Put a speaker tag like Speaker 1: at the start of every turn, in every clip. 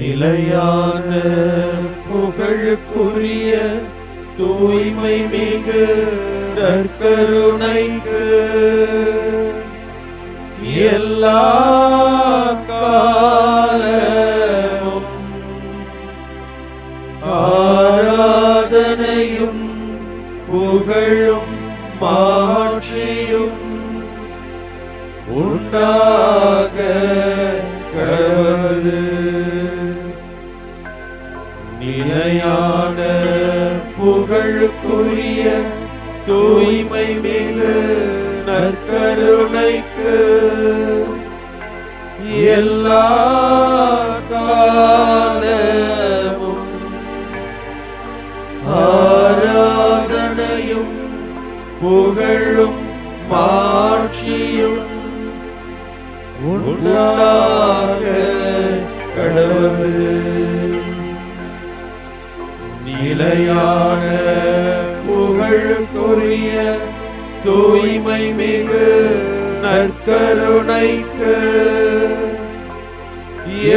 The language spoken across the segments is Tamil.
Speaker 1: நிலையான புகழுக்குரிய தூய்மை மிகு நற்கருணைக்கு எல்லா காலமும் ஆராதனையும் புகழும் மாட்சியும் உண்டாக கடவது. நிலையான புகழுக்குரிய தூய்மை மிகு நற்கருணைக்கு எல்லா காலமும் ஆராதனையும் புகழும் மாட்சியும் உண்டாக கடவது. நிலையான புகழுக்குரிய தூய்மை மிகு நற்கருணைக்கு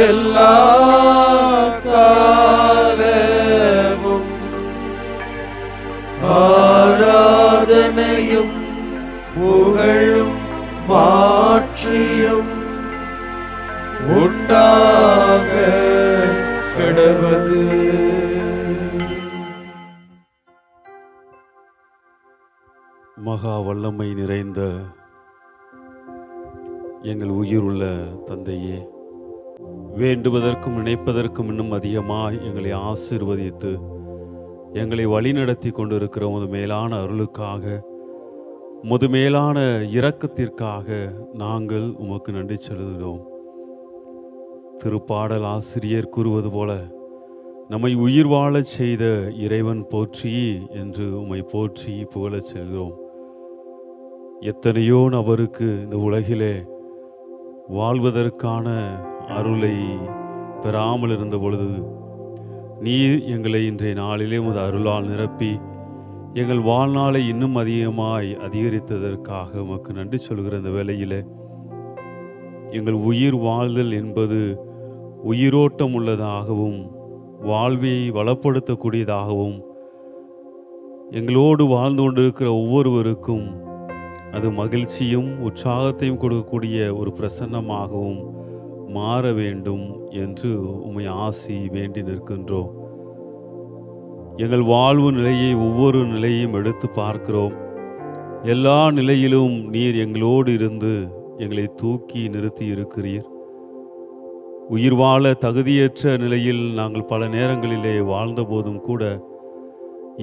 Speaker 1: எல்லா காலமும் ஆராதனையும் புகழும் மாட்சியும் உண்டாக கடவது.
Speaker 2: மகா வல்லமை நிறைந்த எங்கள் உயிருள்ள தந்தையே, வேண்டுவதற்கும் நினைப்பதற்கும் இன்னும் அதிகமாய் எங்களை ஆசீர்வதித்து எங்களை வழிநடத்தி கொண்டிருக்கிற உமது மேலான அருளுக்காக, உமது மேலான இரக்கத்திற்காக நாங்கள் உமக்கு நன்றி செலுத்துகிறோம். திருப்பாடல் ஆசிரியர் கூறுவது போல, நம்மை உயிர் வாழச் செய்த இறைவன் போற்றி என்று உம்மை போற்றி புகழச் செல்கிறோம். எத்தனையோ நபருக்கு இந்த உலகிலே வாழ்வதற்கான அருளை பெறாமல் இருந்த பொழுது நீர் எங்களை இன்றைய நாளிலே உமது அருளால் நிரப்பி எங்கள் வாழ்நாளை இன்னும் அதிகமாய் அதிகரித்ததற்காக உமக்கு நன்றி சொல்கிற இந்த வேளையிலே, எங்கள் உயிர் வாழ்தல் என்பது உயிரோட்டம் உள்ளதாகவும் வாழ்வை வளப்படுத்தக்கூடியதாகவும் எங்களோடு வாழ்ந்து கொண்டிருக்கிற ஒவ்வொருவருக்கும் அது மகிழ்ச்சியும் உற்சாகத்தையும் கொடுக்கக்கூடிய ஒரு பிரசன்னமாகவும் மாற வேண்டும் என்று உம்மை ஆசி வேண்டி நிற்கின்றோம். எங்கள் வாழ்வு நிலையை ஒவ்வொரு நிலையும் எடுத்து பார்க்கிறோம். எல்லா நிலையிலும் நீர் எங்களோடு இருந்து எங்களை தூக்கி நிறுத்தி இருக்கிறீர். உயிர் வாழ தகுதியற்ற நிலையில் நாங்கள் பல நேரங்களிலே வாழ்ந்த போதும் கூட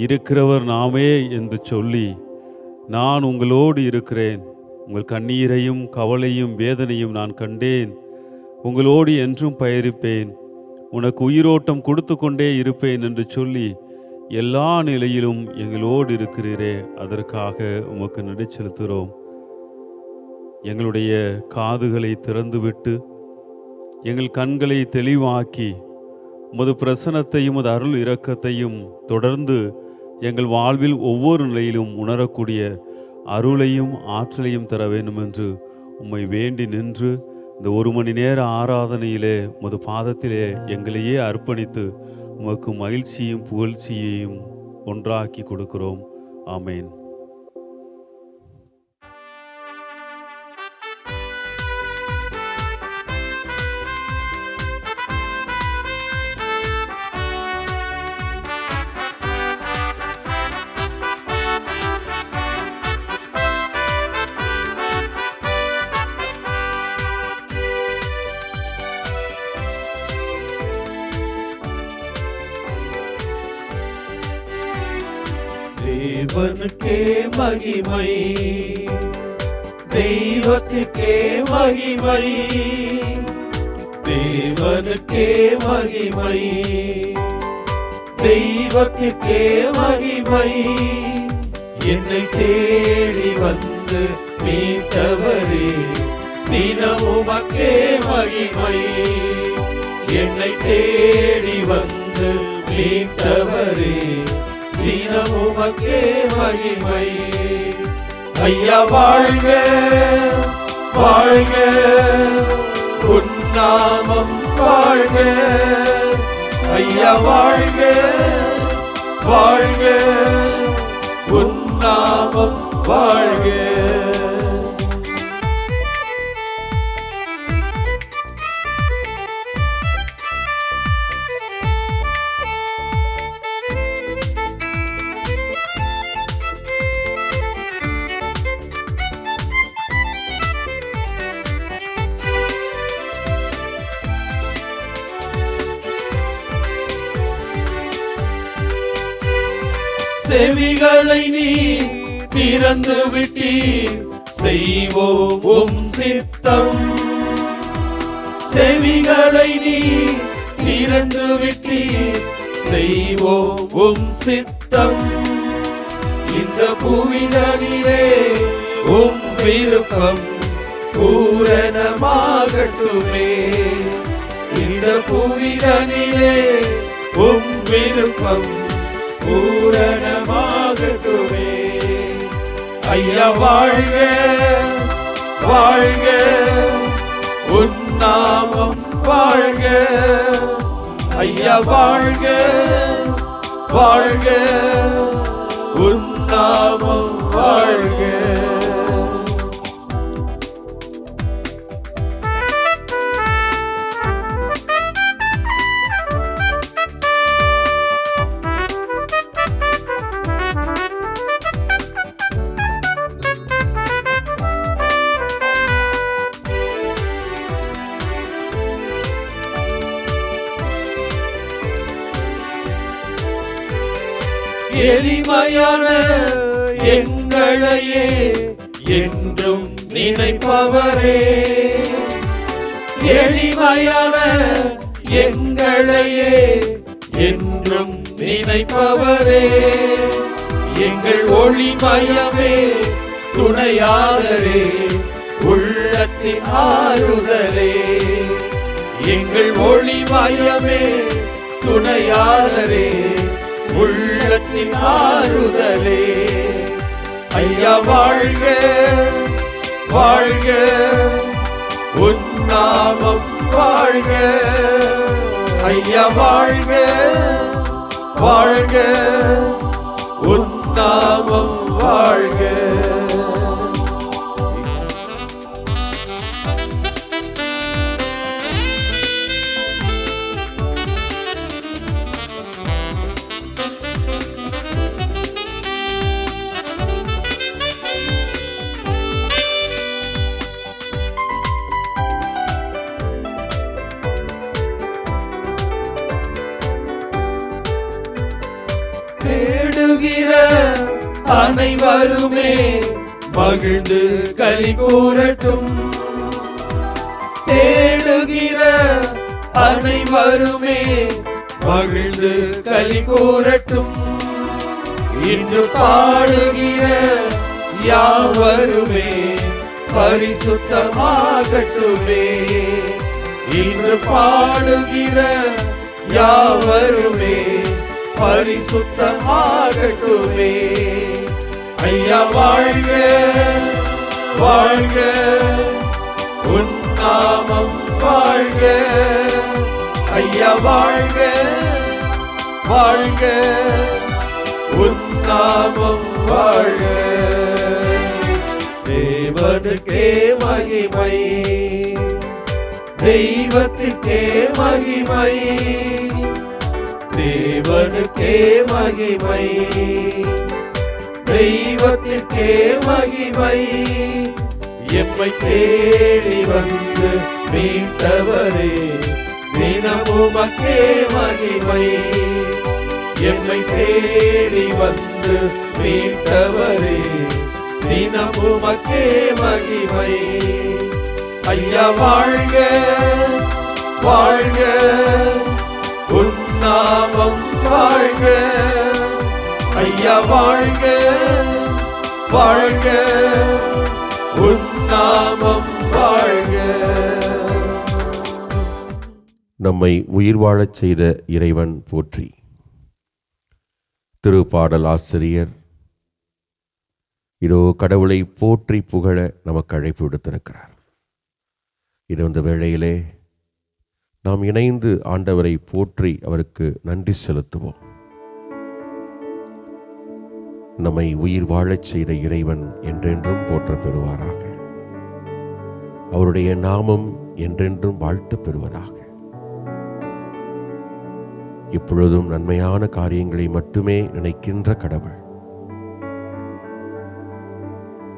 Speaker 2: இருக்கிறவர் நாமே என்று சொல்லி, நான் உங்களோடு இருக்கிறேன், உங்கள் கண்ணீரையும் கவலையும் வேதனையும் நான் கண்டேன், உங்களோடு என்றும் பயணிப்பேன், உனக்கு உயிரோட்டம் கொடுத்து கொண்டே இருப்பேன் என்று சொல்லி எல்லா நிலையிலும் எங்களோடு இருக்கிறீரே, அதற்காக உமக்கு நன்றி செலுத்துகிறோம். எங்களுடைய காதுகளை திறந்துவிட்டு எங்கள் கண்களை தெளிவாக்கி உமது பிரசன்னத்தையும் உமது அருள் இரக்கத்தையும் தொடர்ந்து எங்கள் வாழ்வில் ஒவ்வொரு நிலையிலும் உணரக்கூடிய அருளையும் ஆற்றலையும் தர வேண்டும் என்று உம்மை வேண்டி நின்று இந்த 1 மணி நேர ஆராதனையிலே உமது பாதத்திலே எங்களையே அர்ப்பணித்து உமக்கு மகிழ்ச்சியும் புகழ்ச்சியையும் ஒன்றாக்கி கொடுக்கிறோம். ஆமேன்.
Speaker 1: தேவனுக்கே மகிமை, தெய்வத்துக்கே மகிமை, தேவனுக்கே மகிமை, தெய்வத்துக்கே மகிமை. என்னை தேடி வந்து மீட்டவரே, தினம் உமக்கே மகிமை. என்னை தேடி வந்து மீட்டவரே, தினம் உமக்கே மகிமை. ஐயா வாழ்க வாழ்க, உன் நாமம் வாழ்க, ஐயா வாழ்க, வாழ்க, உன் நாமம் வாழ்க. செவிகளை நீ திறந்து விட்டீர், செய்வோம் உம் சித்தம். செவிகளை நீ திறந்து விட்டீர், செய்வோம் உம் சித்தம். இந்த புவிதனிலே உம் விருப்பம் பூரணமாகட்டுமே. இந்த புவிதனிலே உம் விருப்பம் பூரணமாகட்டுமே. ஐயா வாழ்க, வாழ்க, உன் நாமம் வாழ்க. ஐயா வாழ்க, வாழ்க, உன் நாமம் வாழ்க. எளிமையான எங்களையே என்றும் நினைப்பவரே, எளிமையான எங்களையே என்றும் நினைப்பவரே, எங்கள் ஒளிமயமே துணையாளரே, உள்ளத்தின் ஆறுதலே. எங்கள் ஒளிமயமே துணையாளரே, உள்ளத்தின் ஆறுதலே. ஐயா வாழ்க, வாழ்க, உன் நாமம் வாழ்க. ஐயா வாழ்க, வாழ்க, உன் நாமம் வாழ்க. தேடுகிற அனைவருமே மகிழ்ந்து களி கூறட்டும். தேடுகிற அனைவருமே மகிழ்ந்து களி கூறட்டும். இன்று பாடுகிற யாவருமே பரிசுத்தமாகட்டுமே. இன்று பாடுகிற யாவருமே பரிசுத்தமாகட்டுமே. ஐயா வாழ்க, வாழ்க, உன் நாமம் வாழ்க. ஐயா வாழ்க, வாழ்க, உன் நாமம் வாழ்க. தேவனுக்கே மகிமை, தெய்வத்திற்கே மகிமை. தேவனுக்கே மகிமை, தெய்வத்திற்கே மகிமை. எம்மை தேடி வந்து மீட்டவரே, தினமும் உமக்கே மகிமை. எம்மை தேடி வந்து மீட்டவரே, தினமும் உமக்கே மகிமை. ஐயா வாழ்க, வாழ்க, உன் நாமம் வாழ்க. ஐயா வாழ்க, வாழ்க, உன் நாமம் வாழ்க.
Speaker 3: நம்மை உயிர் வாழச் செய்த இறைவன் போற்றி. திருப்பாடல் ஆசிரியர் இதோ கடவுளை போற்றி புகழ நமக்கு அழைப்பு விடுத்திருக்கிறார். இது இந்த வேளையிலே நாம் இணைந்து ஆண்டவரை போற்றி அவருக்கு நன்றி செலுத்துவோம். நம்மை உயிர் வாழச் செய்த இறைவன் என்றென்றும் போற்ற பெறுவாராக. அவருடைய நாமம் என்றென்றும் வாழ்த்து பெறுவதாக. இப்பொழுதும் நன்மையான காரியங்களை மட்டுமே நினைக்கின்ற கடவுள்,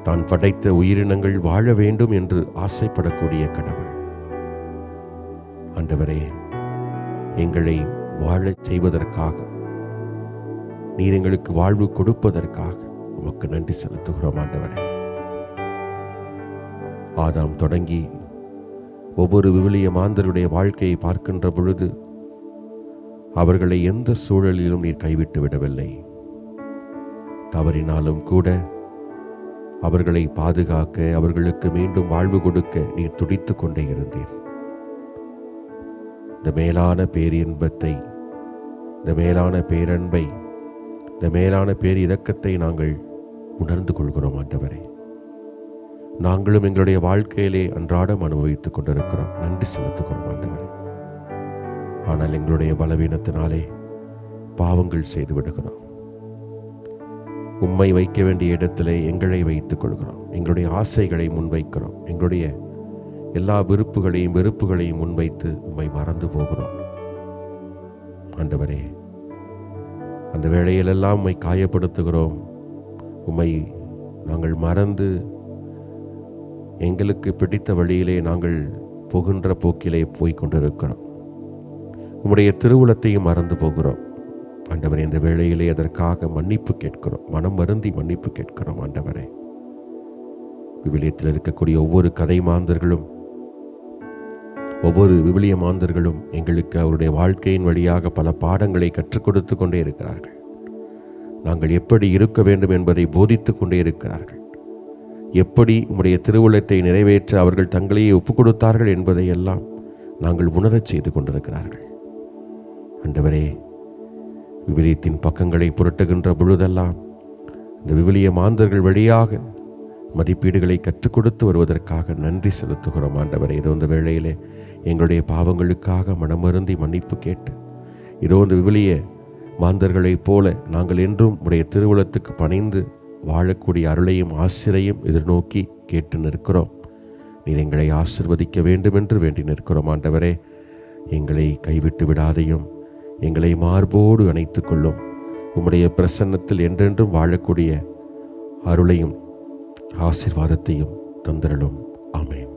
Speaker 3: தான் படைத்த உயிரினங்கள் வாழ வேண்டும் என்று ஆசைப்படக்கூடிய கடவுள், ஆண்டவரே, எங்களை வாழச் செய்வதற்காக, நீர் எங்களுக்கு வாழ்வு கொடுப்பதற்காக உமக்கு நன்றி செலுத்துகிறோம். ஆண்டவரே, ஆதாம் தொடங்கி ஒவ்வொரு விவிலிய மாந்தருடைய வாழ்க்கையை பார்க்கின்ற பொழுது அவர்களை எந்த சூழலிலும் நீர் கைவிட்டு விடவில்லை. தவறினாலும் கூட அவர்களை பாதுகாக்க, அவர்களுக்கு மீண்டும் வாழ்வு கொடுக்க நீர் துடித்துக் கொண்டே இருந்தீர். இந்த மேலான பேரின்பத்தை, இந்த மேலான பேரன்பை, இந்த மேலான பேரிரக்கத்தை நாங்கள் உணர்ந்து கொள்கிறோம். ஆண்டவரே, நாங்களும் எங்களுடைய வாழ்க்கையிலே அன்றாடம் அனுபவித்துக் கொண்டிருக்கிறோம். நன்றி செலுத்துகிறோம் ஆண்டவரே. ஆனால் எங்களுடைய பலவீனத்தினாலே பாவங்கள் செய்து விடுகிறோம். உம்மை வைக்க வேண்டிய இடத்திலே எங்களை வைத்துக் கொள்கிறோம். எங்களுடைய ஆசைகளை முன்வைக்கிறோம். எங்களுடைய எல்லா வெறுப்புகளையும் முன்வைத்து உம்மை மறந்து போகிறோம். ஆண்டவரே, அந்த வேளையிலெல்லாம் உம்மை காயப்படுத்துகிறோம். உம்மை நாங்கள் மறந்து எங்களுக்கு பிடித்த வழியிலே நாங்கள் போகின்ற போக்கிலே போய் கொண்டிருக்கிறோம். உம்முடைய திருவுளத்தையும் மறந்து போகிறோம். ஆண்டவரே, இந்த வேளையிலே அதற்காக மன்னிப்பு கேட்கிறோம். மனம் வருந்தி மன்னிப்பு கேட்கிறோம். ஆண்டவரே, விவிலியத்தில் இருக்கக்கூடிய ஒவ்வொரு கதை மாந்தர்களும், ஒவ்வொரு விவிலிய மாந்தர்களும் எங்களுக்கு அவருடைய வாழ்க்கையின் வழியாக பல பாடங்களை கற்றுக் கொடுத்து கொண்டே இருக்கிறார்கள். நாங்கள் எப்படி இருக்க வேண்டும் என்பதை போதித்து கொண்டே இருக்கிறார்கள். எப்படி உம்முடைய திருவுளத்தை நிறைவேற்ற அவர்கள் தங்களையே ஒப்புக் கொடுத்தார்கள் என்பதை எல்லாம் நாங்கள் உணரச் செய்து கொண்டிருக்கிறார்கள். ஆண்டவரே, விவிலியத்தின் பக்கங்களை புரட்டுகின்ற பொழுதெல்லாம் இந்த விவிலிய மாந்தர்கள் வழியாக மதிப்பீடுகளை கற்றுக் கொடுத்து வருவதற்காக நன்றி செலுத்துகிறோம். ஆண்டவரே, இதோ இந்த வேளையிலே எங்களுடைய பாவங்களுக்காக மனமருந்தி மன்னிப்பு கேட்டு, இதோ இந்த விவிலிய மாந்தர்களைப் போல நாங்கள் என்றும் உடைய திருவுளத்துக்கு பணிந்து வாழக்கூடிய அருளையும் ஆசிரையும் எதிர்நோக்கி கேட்டு நிற்கிறோம். நீர் எங்களை ஆசிர்வதிக்க வேண்டும் என்று வேண்டி நிற்கிறோம். ஆண்டவரே, எங்களை கைவிட்டு விடாதையும் எங்களை மார்போடு அணைத்துக் கொள்ளும். உம்முடைய பிரசன்னத்தில் என்றென்றும் வாழக்கூடிய அருளையும் ஆசீர்வாதத்தையும் தந்தருளும். ஆமென்.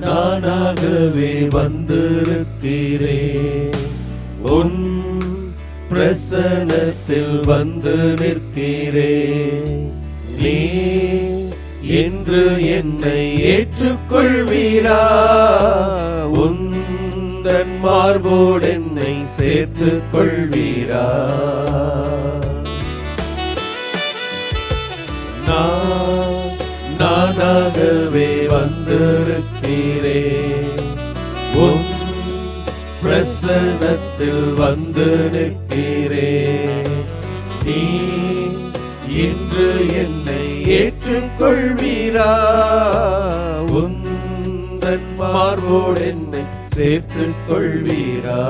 Speaker 1: நானாகவே வந்திருக்கிறேன், உன் பிரசன்னத்தில் வந்து நிற்கிறேன். நீ என்று என்னை ஏற்றுக்கொள்வீரா? உந்தன் மார்போடு என்னை சேர்த்துக் கொள்வீரா? நானாகவே வந்திருக்கிறேன், உன் பிரசன்னத்தில் வந்து நிற்கிறேன். நீ இன்று என்னை ஏற்றுக்கொள்வீரா? உந்தன் மார்போடு என்னை சேர்த்துக் கொள்வீரா?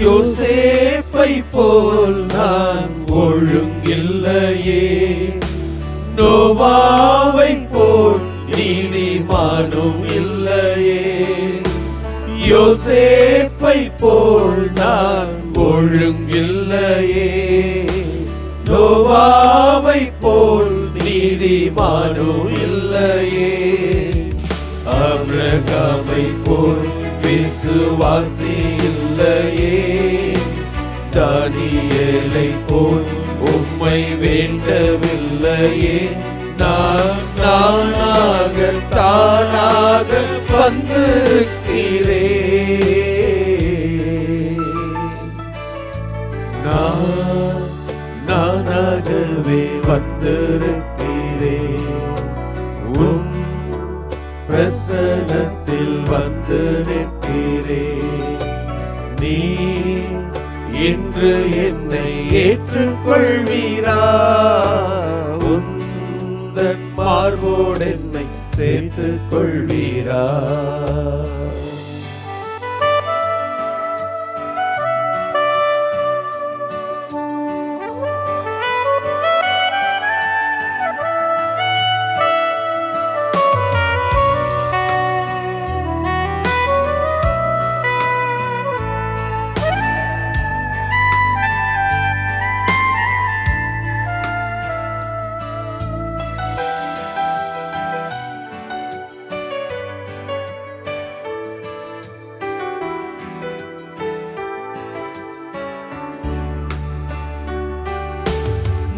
Speaker 1: யோசேப்பை போல் நான் ஒழுங்கில்லையே, நோவாவை போல் நீதிமானும் இல்லையே. யோசேப்பை போல் நான் ஒழுங்கில்லையே, நோவாவை போல் நீதிமானும் இல்லையே. ஆபிரகாமை போல் விசுவாசி இல்லையே, தானியேலை போல் உம்மை வேண்டவில்லையே. நானாக தானாக வந்திருக்கிறேன், நானாகவே வந்திருக்கிறேன். உன் பிரசன்னத்தில் வந்து நிற்கிறேன். நீ இன்று என்னை ஏற்றுக்கொள்வீரா? உந்தன் மார்போடு என்னை சேர்த்துக் கொள்வீரா?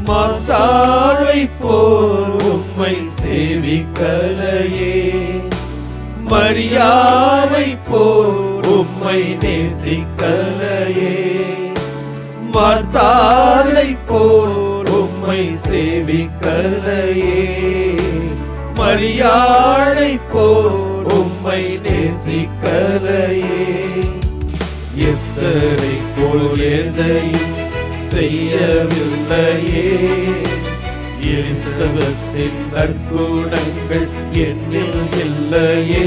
Speaker 1: மாதாளை போல் உம்மை சேவிக்கலையே, மரியாவை போல் உம்மை நேசிக்கலையே. மாதாளை போல் உம்மை சேவிக்கலையே, மரியாளை போல் உம்மை நேசிக்கலையே. எஸ்தரை போல் எதையும் செய்யவில்லையே, எலிசபெத்தின் நற்குணங்கள் என்னில் இல்லையே.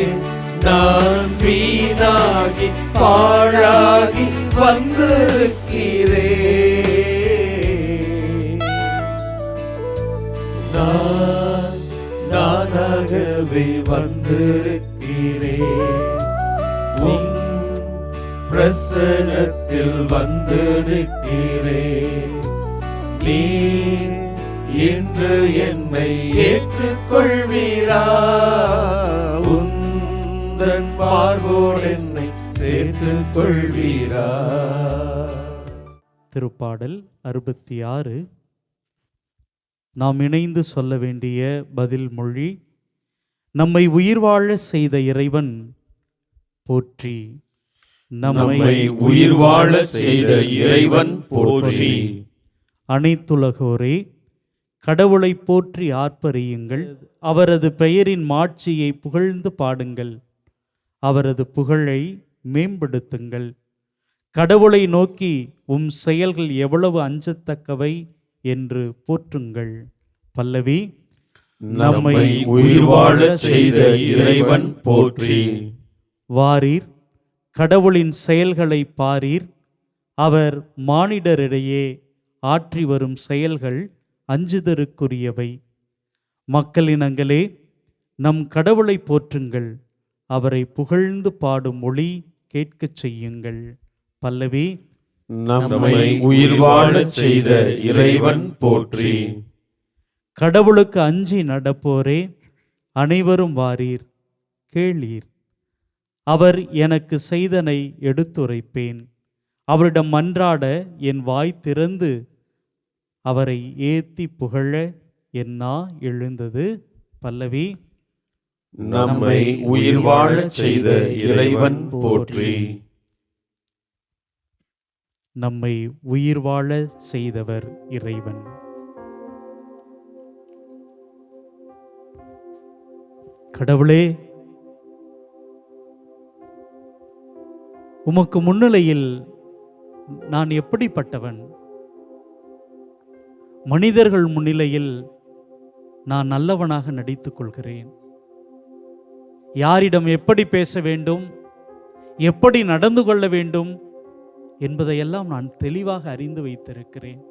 Speaker 1: நான் வீணாகி பாழாகி வந்திருக்கிறேன், நானாகவே வந்திருக்கிறேன். உன் பிரசன்னத்தில் வந்து நிற்கிறேன். நீ இன்று என்னை ஏற்றுக்கொள்வீரா? உந்தன் மார்போடு என்னை சேர்த்துக் கொள்வீரா?
Speaker 4: திருப்பாடல் 66. நாம் இணைந்து சொல்ல வேண்டிய பதில் மொழி: நம்மை உயிர் வாழ செய்த இறைவன் போற்றி.
Speaker 1: நம்மை உயிர் வாழ செய்த இறைவன் போற்றி.
Speaker 4: அனைத்துலகோரே, கடவுளை போற்றி ஆர்ப்பரியுங்கள். அவரது பெயரின் மாட்சியை புகழ்ந்து பாடுங்கள். அவரது புகழை மேம்படுத்துங்கள். கடவுளை நோக்கி உம் செயல்கள் எவ்வளவு அஞ்சத்தக்கவை என்று போற்றுங்கள். பல்லவி:
Speaker 1: நம்மை உயிர் வாழ செய்த இறைவன் போற்றி.
Speaker 4: வாரீர், கடவுளின் செயல்களை பாரீர். அவர் மானிடரிடையே ஆற்றி வரும் செயல்கள் அஞ்சுதற்குரியவை. மக்களினங்களே, நம் கடவுளை போற்றுங்கள். அவரை புகழ்ந்து பாடும் மொழி கேட்கச் செய்யுங்கள். பல்லவி:
Speaker 1: நம்மை உயிர் வாழ செய்த இறைவன் போற்றி.
Speaker 4: கடவுளுக்கு அஞ்சி நடப்போரே, அனைவரும் வாரீர், கேளீர். அவர் எனக்கு செய்தனை எடுத்துரைப்பேன். அவரிடம் மன்றாட என் வாய் திறந்து அவரை ஏத்தி புகழ என் நா எழுந்தது. பல்லவி:
Speaker 1: நம்மை உயிர் வாழ செய்த இறைவன் போற்றி.
Speaker 4: நம்மை உயிர் வாழ செய்தவர் இறைவன். கடவுளே, உமக்கு முன்னிலையில் நான் எப்படிப்பட்டவன்? மனிதர்கள் முன்னிலையில் நான் நல்லவனாக நடித்துக் கொள்கிறேன். யாரிடம் எப்படி பேச வேண்டும், எப்படி நடந்து கொள்ள வேண்டும் என்பதையெல்லாம் நான் தெளிவாக அறிந்து வைத்திருக்கிறேன்.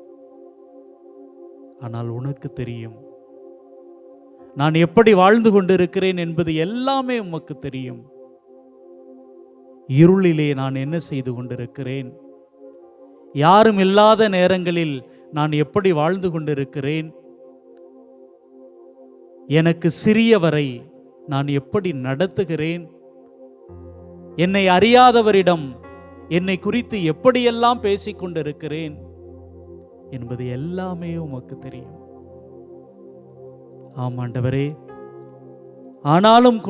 Speaker 4: ஆனால் உனக்கு தெரியும், நான் எப்படி வாழ்ந்து கொண்டிருக்கிறேன் என்பது எல்லாமே உமக்கு தெரியும். இருளிலே நான் என்ன செய்து கொண்டிருக்கிறேன், யாரும் இல்லாத நேரங்களில் நான் எப்படி வாழ்ந்து கொண்டிருக்கிறேன், எனக்கு சிறியவரை நான் எப்படி நடத்துகிறேன், என்னை அறியாதவரிடம் என்னை குறித்து எப்படியெல்லாம் பேசிக் கொண்டிருக்கிறேன் என்பது எல்லாமே உமக்கு தெரியும். ஆம் ஆண்டவரே, ஆனாலும்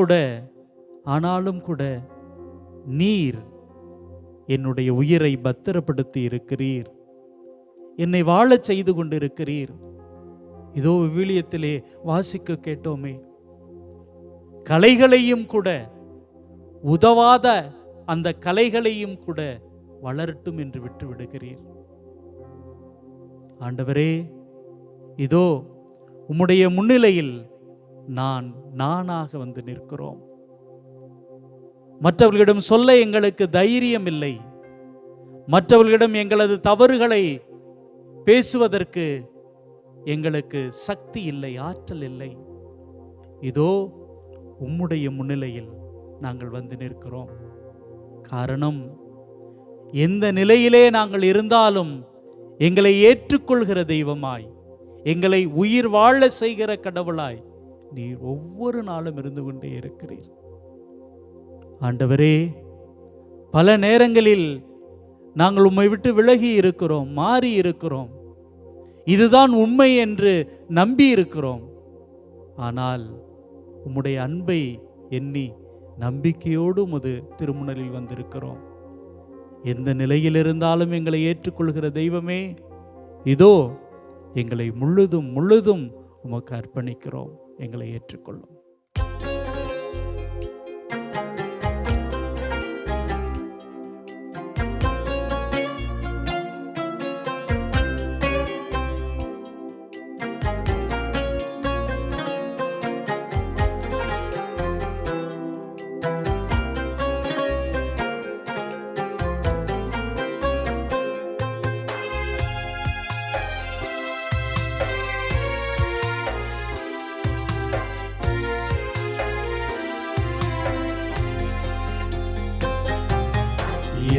Speaker 4: கூட நீர் என்னுடைய உயிரை பத்திரப்படுத்தி இருக்கிறீர், என்னை வாழச் செய்து கொண்டிருக்கிறீர். இதோ விவிலியத்திலே வாசிக்க கேட்டோமே, கலைகளையும் கூட, உதவாத அந்த கலைகளையும் கூட வளரட்டும் என்று விட்டு விடுகிறீர். ஆண்டவரே, இதோ உம்முடைய முன்னிலையில் நானாக வந்து நிற்கிறோம். மற்றவர்களிடம் சொல்ல எங்களுக்கு தைரியம் இல்லை, மற்றவர்களிடம் எங்களது தவறுகளை பேசுவதற்கு எங்களுக்கு சக்தி இல்லை, ஆற்றல் இல்லை. இதோ உம்முடைய முன்னிலையில் நாங்கள் வந்து நிற்கிறோம். காரணம், எந்த நிலையிலே நாங்கள் இருந்தாலும் எங்களை ஏற்றுக்கொள்கிற தெய்வமாய், எங்களை உயிர் வாழ செய்கிற கடவுளாய் நீர் ஒவ்வொரு நாளும் இருந்து கொண்டே இருக்கிறீர். ஆண்டவரே, பல நேரங்களில் நாங்கள் உம்மை விட்டு விலகி இருக்கிறோம், மாறி இருக்கிறோம், இதுதான் உண்மை என்று நம்பி இருக்கிறோம். ஆனால் உம்முடைய அன்பை எண்ணி நம்பிக்கையோடு உமது திருமுன்னலில் வந்திருக்கிறோம். எந்த நிலையில் இருந்தாலும் எங்களை ஏற்றுக்கொள்கிற தெய்வமே, இதோ எங்களை முழுதும் உமக்கு அர்ப்பணிக்கிறோம். எங்களை ஏற்றுக்கொள்ளும்.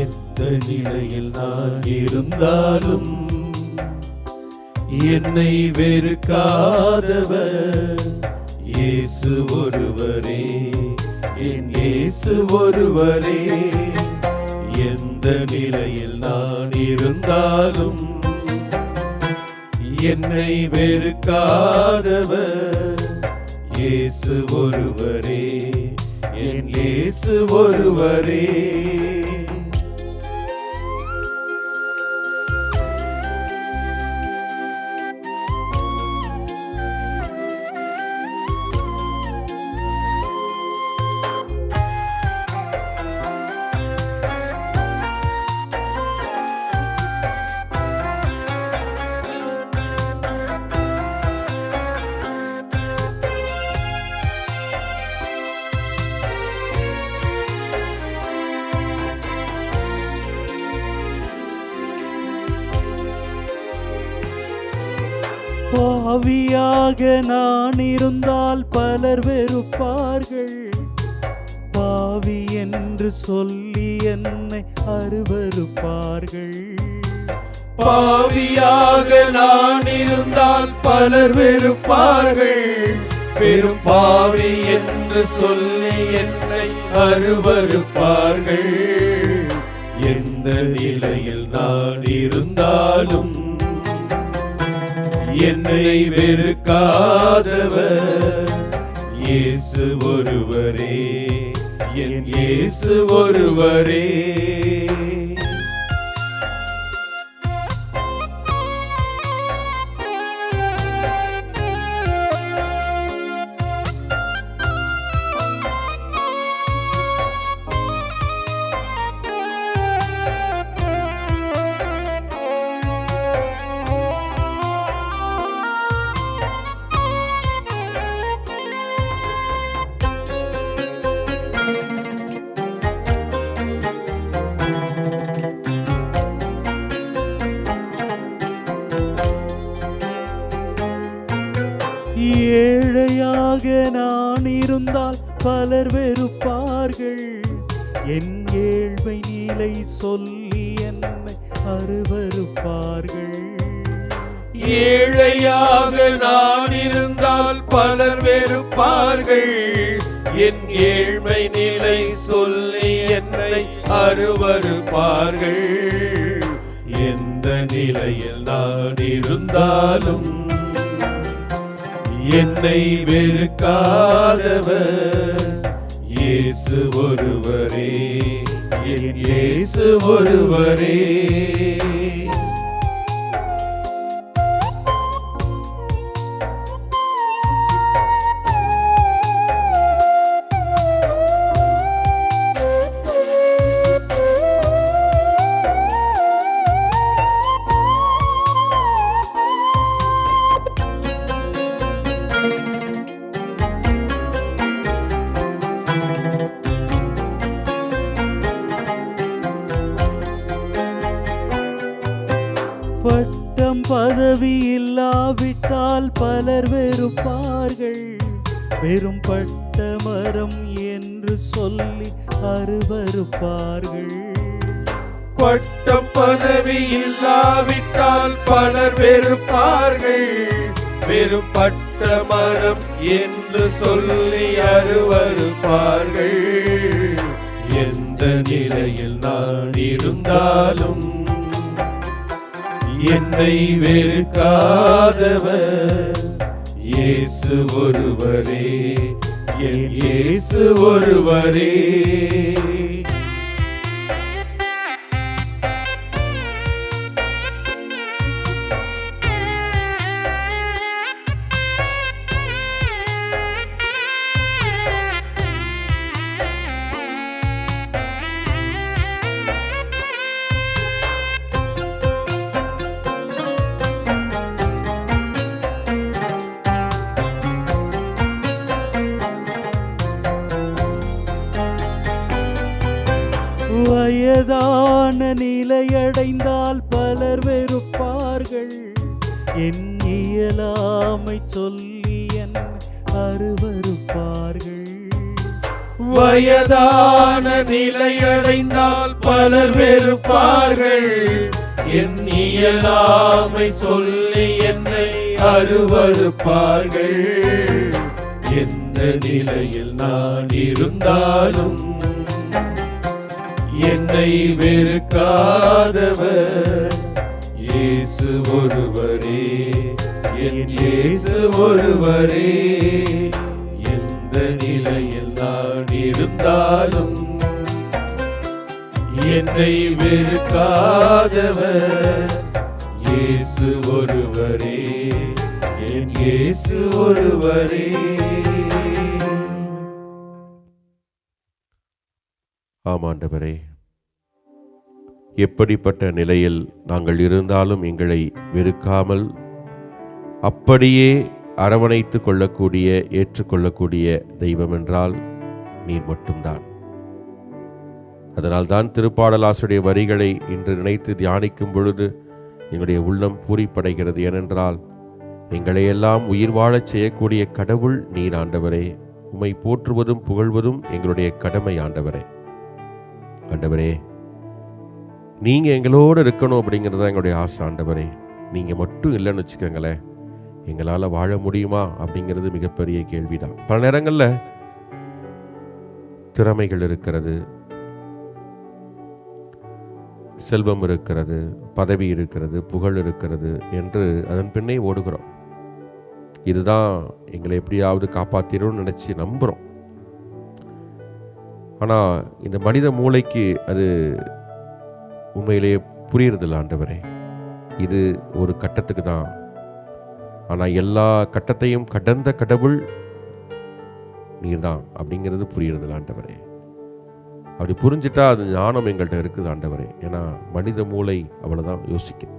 Speaker 1: எந்த நிலையில் நான் இருந்தாலும் என்னை வெறுக்காதவர் இயேசு ஒருவரே, என் இயேசு ஒருவரே. எந்த நிலையில் நான் இருந்தாலும் என்னை வெறுக்காதவர் இயேசு ஒருவரே, என் இயேசு ஒருவரே.
Speaker 4: பாவியாக நான் இருந்தால் பலர் வெறுப்பார்கள், பாவி என்று சொல்லி என்னை அருவருப்பார்கள்.
Speaker 1: பாவியாக நான் இருந்தால் பலர் வெறுப்பார்கள், பெரும் பாவி என்று சொல்லி என்னை அருவருப்பார்கள். எந்த நிலையில் நான் இருந்தாலும் என்னை வெறுக்காதவர் இயேசு ஒருவரே, என் இயேசு ஒருவரே.
Speaker 4: பலர் வெறுப்பார்கள். என் ஏழ்மை நிலை சொல்லி என்னை அருவருப்பார்கள்.
Speaker 1: ஏழையாக நான் இருந்தால் பலர் வெறுப்பார்கள். என் ஏழ்மை நிலை சொல்லி என்னை அருவருப்பார்கள். எந்த நிலையில் நான் இருந்தாலும் என்னை வெறுக்காதவர் இயேசு ஒருவரே, என் இயேசு ஒருவரே.
Speaker 4: பட்டம் பதவி இல்லாவிட்டால் பலர் வெறுப்பார்கள். வெறும் பட்ட மரம் என்று சொல்லி அருவருப்பார்கள்.
Speaker 1: பட்டம் பதவி இல்லாவிட்டால் பலர் வெறுப்பார்கள். வெறும் பட்ட மரம் என்று சொல்லி அருவருப்பார்கள். எந்த நிலையில் நான் இருந்தாலும் என்னை வெறுக்காதவர் இயேசு ஒருவரே, என் இயேசு ஒருவரே.
Speaker 4: வயதான நிலையடைந்தால் பலர் வெறுப்பார்கள். என் இயலாமை சொல்லி என்னை அருவருப்பார்கள்.
Speaker 1: வயதான நிலையடைந்தால் பலர் வெறுப்பார்கள். என் இயலாமை சொல்லி என்னை அருவருப்பார்கள். எந்த நிலையில் நான் இருந்தாலும் என்னை வெறுக்காதவர் இயேசு ஒருவரே, என் இயேசு ஒருவரே. எந்த நிலையில் நான் இருந்தாலும் என்னை வெறுக்காதவர் இயேசு ஒருவரே, என் இயேசு ஒருவரே.
Speaker 3: ஆமாண்டவரே, எப்படிப்பட்ட நிலையில் நாங்கள் இருந்தாலும் எங்களை வெறுக்காமல் அப்படியே அரவணைத்து கொள்ளக்கூடிய, ஏற்றுக்கொள்ளக்கூடிய தெய்வம் என்றால் நீர் மட்டும்தான். அதனால்தான் திருப்பாடலாசுடைய வரிகளை இன்று நினைத்து தியானிக்கும் பொழுது எங்களுடைய உள்ளம் பூரிப்படைகிறது. ஏனென்றால் எங்களையெல்லாம் உயிர் வாழச் செய்யக்கூடிய கடவுள் நீர் ஆண்டவரே. உம்மை போற்றுவதும் புகழ்வதும் எங்களுடைய கடமை ஆண்டவரே. ஆண்டவரே, நீங்கள் எங்களோடு இருக்கணும் அப்படிங்கிறது தான் எங்களுடைய ஆசை ஆண்டவரே. நீங்கள் மட்டும் இல்லைன்னு வச்சுக்கோங்களேன், எங்களால் வாழ முடியுமா அப்படிங்கிறது மிகப்பெரிய கேள்விதான். பல நேரங்களில் திறமைகள் இருக்கிறது, செல்வம் இருக்கிறது, பதவி இருக்கிறது, புகழ் இருக்கிறது என்று அதன் பின்னே ஓடுகிறோம். இதுதான் எங்களை எப்படியாவது காப்பாற்றிடும்னு நினச்சி நம்புகிறோம். ஆனால் இந்த மனித மூளைக்கு அது உண்மையிலேயே புரியறதில்ல ஆண்டவரே. இது ஒரு கட்டத்துக்கு தான். ஆனால் எல்லா கட்டத்தையும் கடந்த கடவுள் நீர் தான் அப்படிங்கிறது புரியறதில்ல ஆண்டவரே. அப்படி புரிஞ்சிட்டா அது ஞானம் எங்கள்கிட்ட இருக்குது ஆண்டவரே. ஏன்னா மனித மூளை அவ்வளோதான் யோசிக்கும்.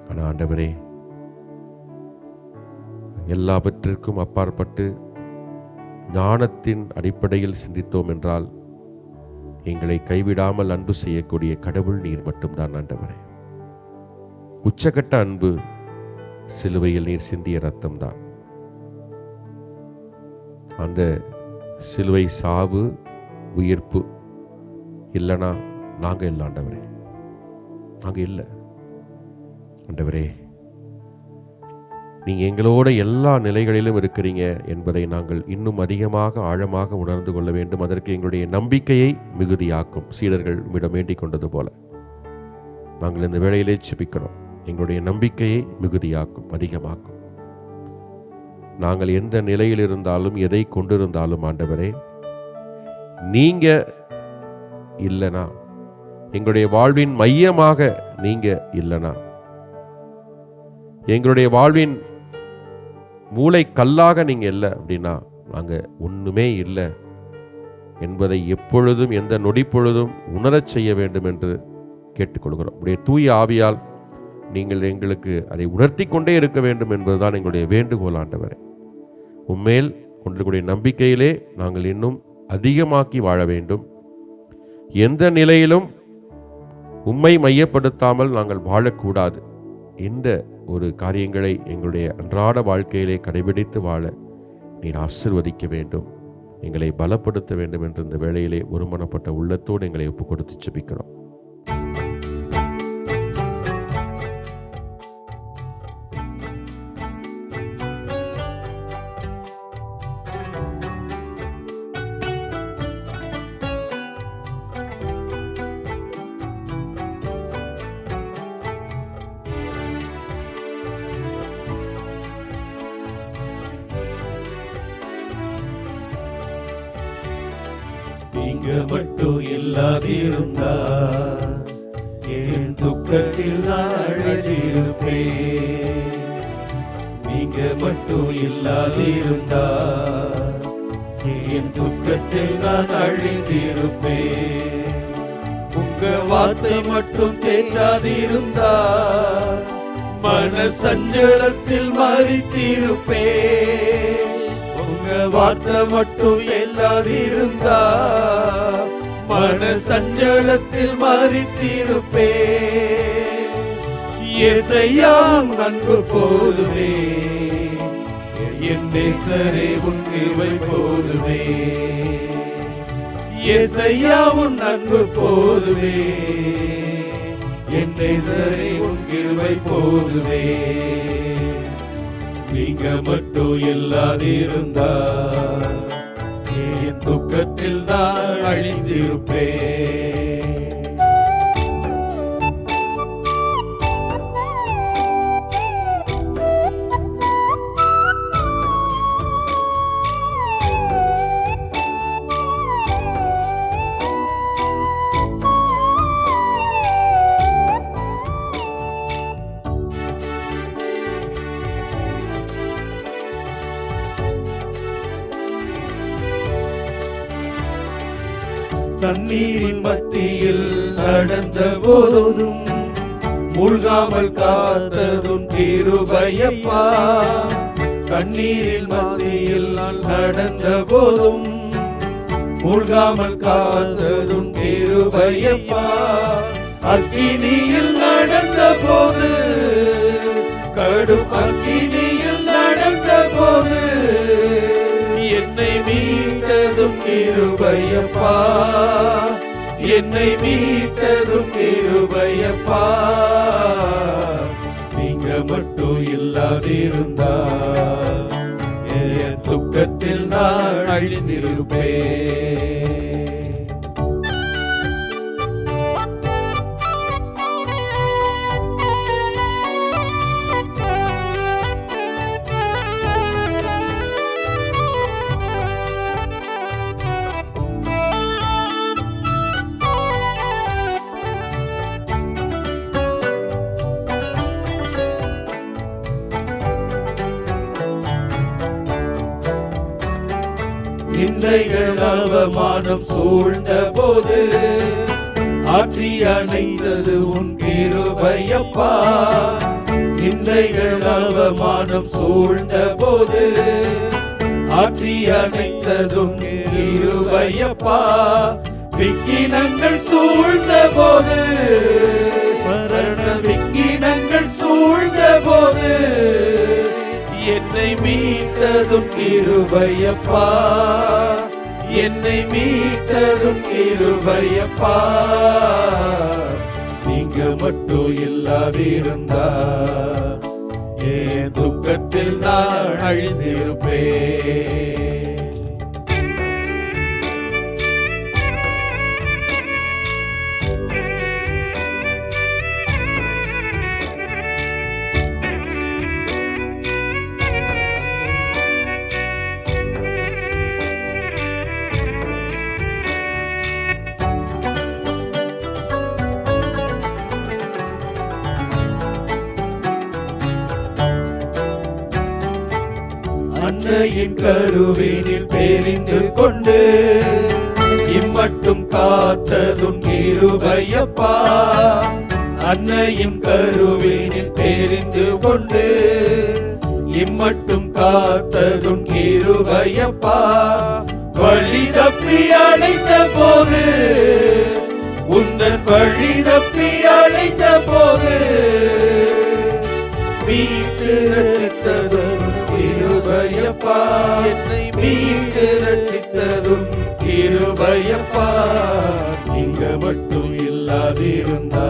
Speaker 3: ஆனால் ஆண்டவரே, எல்லாவற்றிற்கும் அப்பாற்பட்டு ஞானத்தின் அடிப்படையில் சிந்தித்தோம் என்றால் எங்களை கைவிடாமல் அன்பு செய்யக்கூடிய கடவுள் நீர் மட்டும்தான் ஆண்டவரே. உச்சகட்ட அன்பு சிலுவையில் நீர் சிந்திய ரத்தம்தான். அந்த சிலுவை சாவு உயிர்ப்பு இல்லைன்னா நாங்கள் இல்லை ஆண்டவரே, நாங்கள் இல்லை ஆண்டவரே. நீங்கள் எங்களோட எல்லா நிலைகளிலும் இருக்கிறீங்க என்பதை நாங்கள் இன்னும் அதிகமாக ஆழமாக உணர்ந்து கொள்ள வேண்டும். அதற்கு எங்களுடைய நம்பிக்கையை மிகுதியாக்கும். சீடர்கள் உம்மிடம் வேண்டிக் கொண்டது போல நாங்கள் இந்த வேளையிலே ஜெபிக்கிறோம். எங்களுடைய நம்பிக்கையை மிகுதியாக்கும், அதிகமாக்கும். நாங்கள் எந்த நிலையில் இருந்தாலும் எதை கொண்டிருந்தாலும் ஆண்டவரே, நீங்க இல்லைனா, எங்களுடைய வாழ்வின் மையமாக நீங்க இல்லைனா, எங்களுடைய வாழ்வின் மூளை கல்லாக நீங்க இல்லை அப்படின்னா நாங்கள் ஒன்றுமே இல்லை என்பதை எப்பொழுதும் எந்த நொடி பொழுதும் உணரச் செய்ய வேண்டும் என்று கேட்டுக்கொள்கிறோம். உடைய தூய ஆவியால் நீங்கள் எங்களுக்கு அதை உணர்த்தி கொண்டே இருக்க வேண்டும் என்பதுதான் எங்களுடைய வேண்டுகோள் ஆண்டவரே. உம்மேல் கொண்டிருக்கூடிய நம்பிக்கையிலே நாங்கள் இன்னும் அதிகமாக்கி வாழ வேண்டும். எந்த நிலையிலும் உம்மை மையப்படுத்தாமல் நாங்கள் வாழக்கூடாது. இந்த ஒரு காரியங்களை எங்களுடைய அன்றாட வாழ்க்கையிலே கடைபிடித்து வாழ நீர் ஆசீர்வதிக்க வேண்டும், எங்களை பலப்படுத்த வேண்டும் என்று இந்த வேளையிலே ஒருமனப்பட்ட உள்ளத்தோடு எங்களை ஒப்பு கொடுத்து ஜெபிக்கிறோம்.
Speaker 1: நீங்க மட்டும் இல்லாதிருந்தா என் துக்கத்தில் நான் அழுதிருப்பேன். நீங்க மட்டும் இல்லாதிருந்தா என் துக்கத்தில் நான் அழுதிருப்பேன். உங்க வார்த்தை மட்டும் தேற்றாதிருந்தா மன சஞ்சலத்தில் மறித்திருப்பேன். உங்க வார்த்தை மட்டும் இல்லாதிருந்தா மன சஞ்சலத்தில் மறித்திருப்பேன். இயேசையா அன்பு போதுமே, என் நேசரே உன் கிருபை போதுமே. இயேசையா உன் அன்பு போதுமே, என் நேசரே உன் கிருபை போதுமே. நீங்க மட்டும் இல்லாதிருந்தா என் துக்கத்தில் நான் அழிந்திருப்பேன். தண்ணீரின் மத்தியில் நடந்த போதும் மூழ்காமல் காத்ததும் கிருபையப்பா. கண்ணீரில் மத்தியில் நடந்த போதும் மூழ்காமல் காத்ததும் கிருபையப்பா. அக்கினியில் நடந்த போது, கடும் அக்கினியில் நடந்த போது என்னை மீட்டதும் கிருபையப்பா. என்னை மீட்டதும் கிருபையப்பா. நீங்க மட்டும் இல்லாதிருந்தா என் துக்கத்தில் நான் அழிந்திருப்பேன். நிந்தைகள் அவமானம் சூழ்ந்த போது ஆற்றி அணைத்தது உன் கிருபையப்பா. நிந்தைகள் அவமானம் சூழ்ந்த போது ஆற்றி அணைத்ததும் கிருபையப்பா. விக்கினங்கள் சூழ்ந்த போது, மரண விக்கினங்கள் சூழ்ந்த போது என்னை மீட்டதும் கிருபையப்பா. என்னை மீட்டதும் கிருபையப்பா. நீங்க மட்டும் இல்லாதிருந்தா என் துக்கத்தில் நான் அழிந்திருப்பேன். அன்னையின் கருவினில் தெரிந்து கொண்டு இம்மட்டும் காத்ததும் கிருபையப்பா. அன்னையின் கருவினில் தெரிந்து கொண்டு இம்மட்டும் காத்ததும் கிருபையப்பா. வழி தப்பி அழைத்த போது, உந்தன் வழி தப்பி அழைத்த போது மீட்டு ரட்சித்ததும் கிருபையப்பா. என்னை மீட்டு ரட்சித்ததும் கிருபையப்பா. நீங்க மட்டும் இல்லாதிருந்தா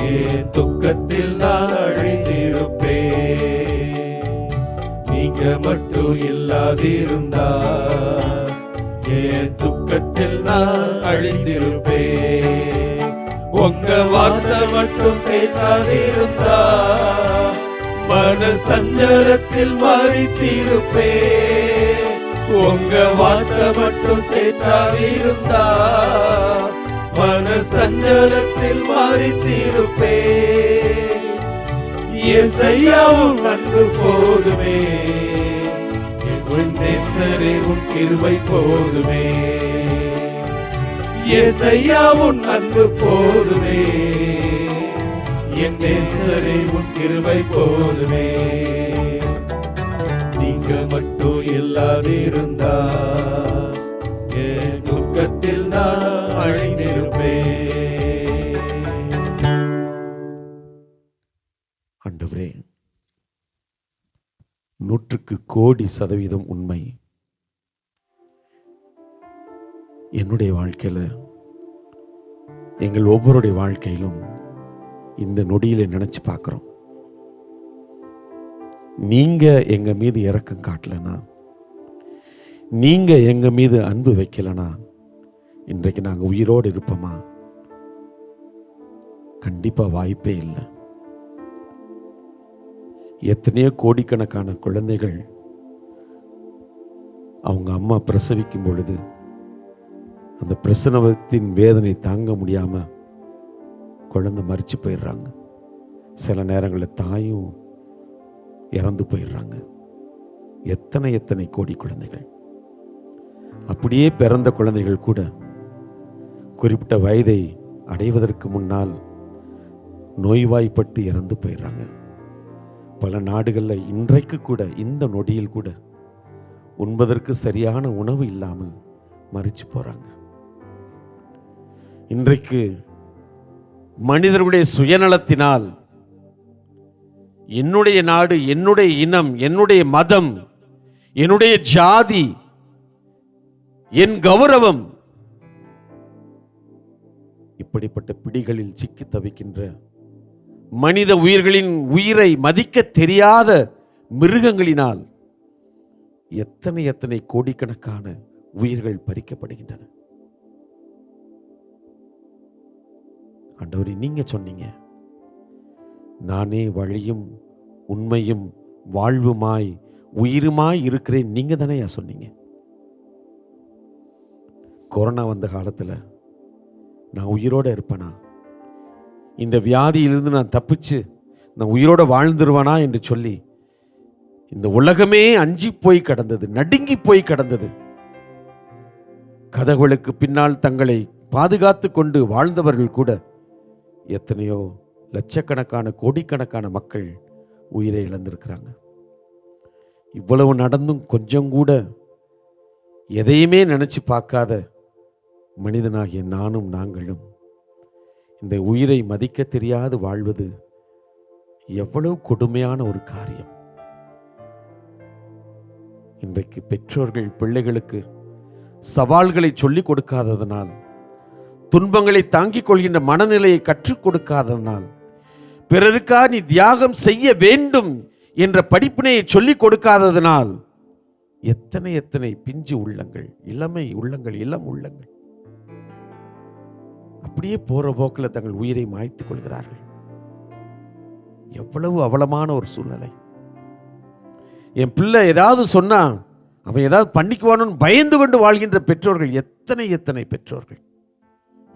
Speaker 1: என் துக்கத்தில் நான் அழிந்திருப்பேன். நீங்க மட்டும் இல்லாதிருந்தா என் துக்கத்தில் நான் அழிந்திருப்பேன். உங்க வார்த்தை மட்டும் கேட்காதிருந்தா மன சஞ்சலத்தில் மறித்திருப்பேன். உங்க வார்த்தை மட்டும் கேட்காதிருந்தா மன சஞ்சலத்தில் மறித்திருப்பேன். இயேசையாவும் அன்பு போதுமே, என் நேசரே உன் கிருபை போதுமே. இயேசையாவும் அன்பு போதுமே, என் நேசரே உன் கிருபை போதுமே. நீங்க மட்டும் இல்லாதிருந்தா என் துக்கத்தில் நான் அழிந்திருப்பேன்.
Speaker 3: ஆண்டவரே, 100% உண்மை. என்னுடைய வாழ்க்கையில், எங்கள் ஒவ்வொருடைய வாழ்க்கையிலும் இந்த நொடியில நினைச்சு பார்க்கிறோம். நீங்க எங்க மீது இரக்கம் காட்டலனா, நீங்க எங்க மீது அன்பு வைக்கலனா இன்றைக்கு நாங்க உயிரோடு இருப்போமா? கண்டிப்பா வாய்ப்பே இல்லை. எத்தனையோ கோடிக்கணக்கான குழந்தைகள் அவங்க அம்மா பிரசவிக்கும் பொழுது அந்த பிரசவத்தின் வேதனை தாங்க முடியாம குழந்தை மரிச்சு போயிடுறாங்க. சில நேரங்களில் தாயும் இறந்து போயிடுறாங்க. எத்தனை கோடி குழந்தைகள். அப்படியே பிறந்த குழந்தைகள் கூட குறிப்பிட்ட வயதை அடைவதற்கு முன்னால் நோய்வாய்ப்பட்டு இறந்து போயிடுறாங்க. பல நாடுகளில் இன்றைக்கு கூட, இந்த நொடியில் கூட உண்பதற்கு சரியான உணவு இல்லாமல் மரிச்சு போறாங்க. இன்றைக்கு மனிதர்களுடைய சுயநலத்தினால் என்னுடைய நாடு, என்னுடைய இனம், என்னுடைய மதம், என்னுடைய ஜாதி, என் கௌரவம், இப்படிப்பட்ட பிடிகளில் சிக்கி தவிக்கின்ற மனித உயிர்களின் உயிரை மதிக்க தெரியாத மிருகங்களினால் எத்தனை கோடிக்கணக்கான உயிர்கள் பறிக்கப்படுகின்றன. ஆண்டவரே, நீங்க சொன்னீங்க, நானே வழியும் உண்மையும் வாழ்வுமாய் உயிருமாய் இருக்கிறேன். நீங்க தானே சொன்னீங்க. கொரோனா வந்த காலத்தில் நான் உயிரோட இருப்பேனா, இந்த வியாதியிலிருந்து நான் தப்பிச்சு நான் உயிரோட வாழ்ந்துருவானா என்று சொல்லி இந்த உலகமே அஞ்சி போய் கடந்தது, நடுங்கி போய் கடந்தது. கதவுகளுக்கு பின்னால் தங்களை பாதுகாத்து கொண்டு வாழ்ந்தவர்கள் கூட எத்தனையோ லட்சக்கணக்கான கோடிக்கணக்கான மக்கள் உயிரை இழந்திருக்கிறாங்க. இவ்வளவு நடந்தும் கொஞ்சம் கூட எதையுமே நினைச்சு பார்க்காத மனிதனாகிய நானும் நாங்களும் இந்த உயிரை மதிக்க தெரியாது வாழ்வது எவ்வளவு கொடுமையான ஒரு காரியம். இன்றைக்கு பெற்றோர்கள் பிள்ளைகளுக்கு
Speaker 5: சவால்களை சொல்லிக் கொடுக்காததனால், துன்பங்களை தாங்கிக் கொள்கின்ற மனநிலையை கற்றுக் கொடுக்காததனால், பிறருக்கா நீ தியாகம் செய்ய வேண்டும் என்ற படிப்பினையை சொல்லிக் கொடுக்காததனால் எத்தனை எத்தனை பிஞ்சு உள்ளங்கள், இளமை உள்ளங்கள், இளம் உள்ளங்கள் அப்படியே போற போக்கில் தங்கள் உயிரை மாய்த்துக் கொள்கிறார்கள். எவ்வளவு அவலமான ஒரு சூழ்நிலை. என் பிள்ளை ஏதாவது சொன்னா அவன் ஏதாவது பண்ணிக்குவானு பயந்து கொண்டு வாழ்கின்ற பெற்றோர்கள் எத்தனை எத்தனை பெற்றோர்கள்.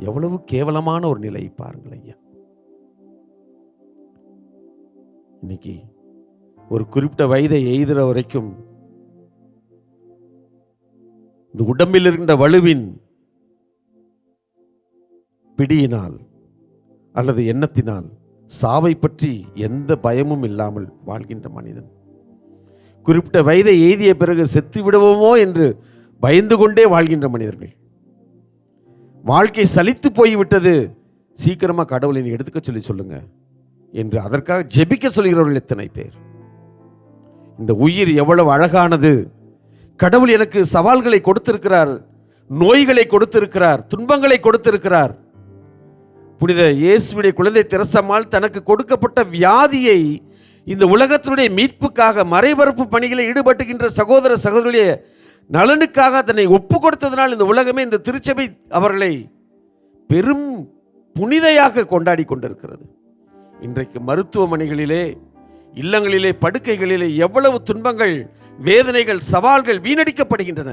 Speaker 5: எவ்வளவு கேவலமான ஒரு நிலை பாருங்கள் ஐயா. இன்னைக்கு ஒரு குறிப்பிட்ட வயதை எய்துற வரைக்கும் இந்த உடம்பில் இருக்கின்ற வலுவின் பிடியினால் அல்லது எண்ணத்தினால் சாவை பற்றி எந்த பயமும் இல்லாமல் வாழ்கின்ற மனிதன், குறிப்பிட்ட வயதை எய்திய பிறகு செத்து விடுவோமோ என்று பயந்து கொண்டே வாழ்கின்ற மனிதர்கள், வாழ்க்கை சலித்து போய்விட்டது, சீக்கிரமா கடவுளை எடுத்துக்க சொல்லி சொல்லுங்க என்று அதற்காக ஜெபிக்க சொல்கிறவர்கள் எத்தனை பேர். இந்த உயிர் எவ்வளவு அழகானது. கடவுள் எனக்கு சவால்களை கொடுத்திருக்கிறார், நோய்களை கொடுத்திருக்கிறார், துன்பங்களை கொடுத்திருக்கிறார். புனித இயேசுவுடைய குழந்தை தெரசம்மாள் தனக்கு கொடுக்கப்பட்ட வியாதியை இந்த உலகத்தினுடைய மீட்புக்காக மறைபரப்பு பணிகளில் ஈடுபட்டுகின்ற சகோதர சகோதரியுடைய நலனுக்காக தன்னை ஒப்பு கொடுத்ததனால் இந்த உலகமே, இந்த திருச்சபை அவர்களை பெரும் புனிதையாக கொண்டாடி கொண்டிருக்கிறது. இன்றைக்கு மருத்துவமனைகளிலே, இல்லங்களிலே, படுக்கைகளிலே எவ்வளவு துன்பங்கள், வேதனைகள், சவால்கள் வீணடிக்கப்படுகின்றன,